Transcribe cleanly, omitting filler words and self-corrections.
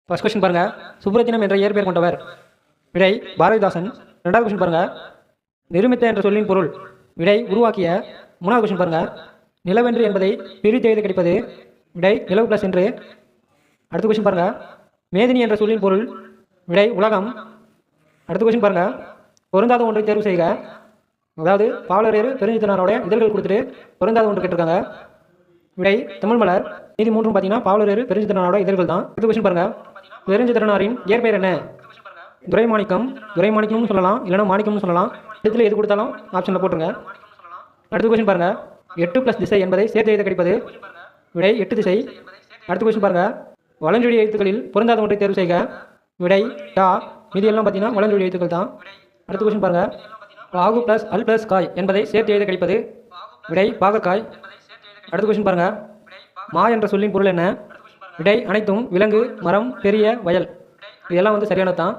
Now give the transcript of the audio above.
First question பாருங்க, சுப்ரத்தினம் என்ற இயற்பெயர் கொண்டவர். விடை பாரதிதாசன். ரெண்டாவது கொஸ்டின் பாருங்க, நிருமித்த என்ற சொல்லின் பொருள். விடை உருவாக்கிய. மூணாவது கொஸ்டின் பாருங்க, நிலவென்று என்பதை பிரித்து எழுத கிடைப்பது. விடை நிலவு பிளஸ் என்று. அடுத்த கொஸ்டின் பாருங்க, மேதினி என்ற சொல்லின் பொருள். விடை உலகம். அடுத்த கொஸ்டின் பாருங்க, பொருந்தாத ஒன்றை தேர்வு செய்க. அதாவது பாவலரேறு பெருஞ்சித்தனாரோட இதழ்கள் கொடுத்துட்டு பொருந்தாத ஒன்று கேட்டிருக்காங்க. விடை தமிழ் மலர். மீதி மூன்றும் பார்த்தீங்கன்னா பாவலரேறு பெருஞ்சித்தனாரோட இதழ்கள் தான். அடுத்த கொஸ்டின் பாருங்க, பெருஞ்சித்திரனாரின் இயற்பெயர் என்ன? துரைமாணிக்கம். துரைமாணிக்கம்னு சொல்லலாம், இல்லைனா மாணிக்கம்னு சொல்லலாம். இடத்துல எது கொடுத்தாலும் ஆப்ஷனில் போட்டுருங்க. அடுத்த கொஸ்டின் பாருங்க, 8 + திசை என்பதை சேர்த்து எழுத கிடைப்பது. விடை 8 திசை. அடுத்த கொஸ்டின் பாருங்க, வலஞ்சொலி எழுத்துக்களில் பொருந்தாத ஒன்றை தேர்வு செய்க. விடை டா. மீதி எல்லாம் பார்த்தீங்கன்னா வலஞ்சொலி எழுத்துக்கள் தான். அடுத்த கொஸ்டின் பாருங்க, பாகு + அல் + காய் என்பதை சேர்த்து எழுத கிடைப்பது. விடை பாகற்காய். அடுத்த கொஸ்டின் பாருங்க, மா என்ற சொல்லின் பொருள் என்ன? விடை அனைத்தும், விலங்கு, மரம், பெரிய, வயல். இதெல்லாம் சரியானது தான்.